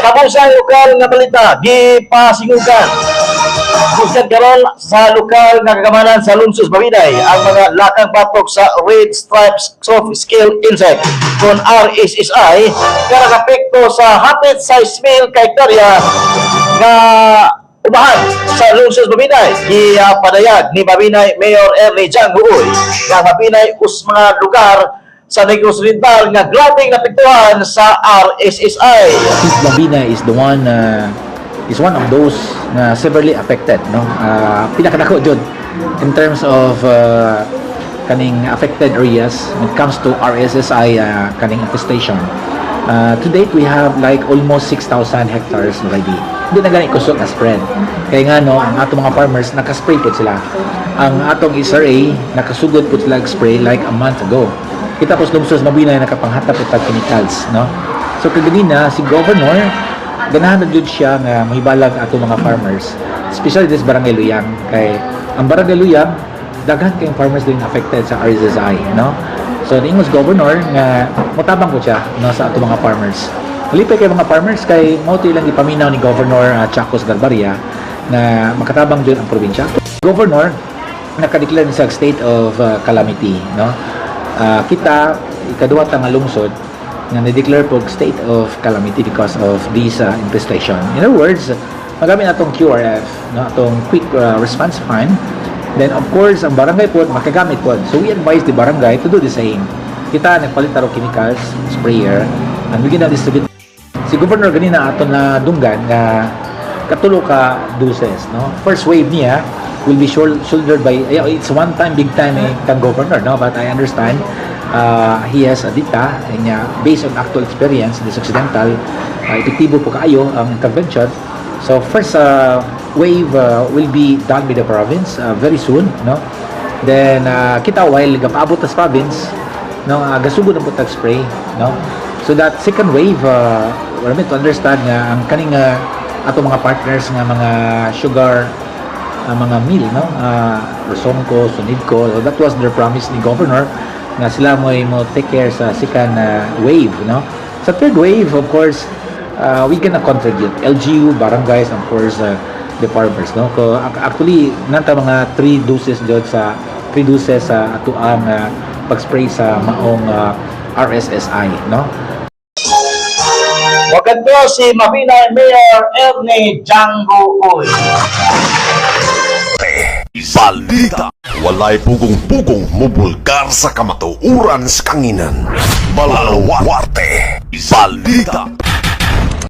Kabusang lokal nga balita, gipasingugan. Kusyan karon sa lokal nga kagamanan sa Lungsod Babinay ang mga lakang batok sa Red Stripes Soft Scale Insect kon RSSI nga nagapekto sa 100 mil ka hektarya nga umahan sa Lungsod Babinay. Gipadayag ni Babinay Mayor Ernie Jang Buoy nga Babinay us mga lugar sa Negros Oriental nga grabing napektuhan sa RSSI. Babinay is one of those na severely affected, no? Pinakadako jud in terms of kaning affected areas when it comes to RSSI kaning infestation. To date we have like almost 6,000 hectares already. Hindi na gani kusog na spread. Kaya nga no, ang atong mga farmers nakaspray po sila. Ang atong SRA nakasugod po sila spray like a month ago. Kita po sa Lungsod Babinay nakapanghatap po tag chemicals, no? So kaganina si Governor ganahan na jud siya nga mahibalag ato mga farmers, especially this Barangay Luyang. Kay ang Barangay Luyang daghan kayong farmers din affected sa RSSI, no? So the English Governor nga motabang ko siya, no, sa ato mga farmers. Malipay kay mga farmers kay mao ilang ipaminaw ni Governor Chacos Garbaria na makatabang jud ang probinsya. Governor naka-declare sa state of calamity, no? Kita ikaduha ta nga lungsod nga na-declare po state of calamity because of this infestation. In other words, magamit atong QRF, no, atong quick response fund. Then of course, ang barangay po makagamit po. So we advise the barangay to do the same. Kita nagpalit taro chemicals, sprayer, and we gonna distribute. Si Governor ganina ato na dunggan nga katulo ka doses, no. First wave niya will be shouldered by it's one time big time kang Governor, no, but I understand he has a data and based on actual experience in this Occidental, epektibo po kaayo ang intervention. So first wave will be done by the province very soon, no. Then kita while gapaabot sa province, no, gasugod ang putag spray, no. So that second wave we're meant to understand nga ang kaning ato mga partners nga mga sugar mga mill, no, Rosonco, Sunidco, so that was their promise ni Governor nga sila mo take care sa second wave, no. Sa third wave, of course, we gonna contribute LGU, barangays, of course, the farmers, no. So actually nanta mga 3 doses sa ato ang pag-spray sa maong RSSI, no. Waganto si Babinay Mayor Ernie Jang Buoy. Balita. Walay pugong-pugong mubulgar sa kamatuuran sa kanginan. Balawarte. Balita.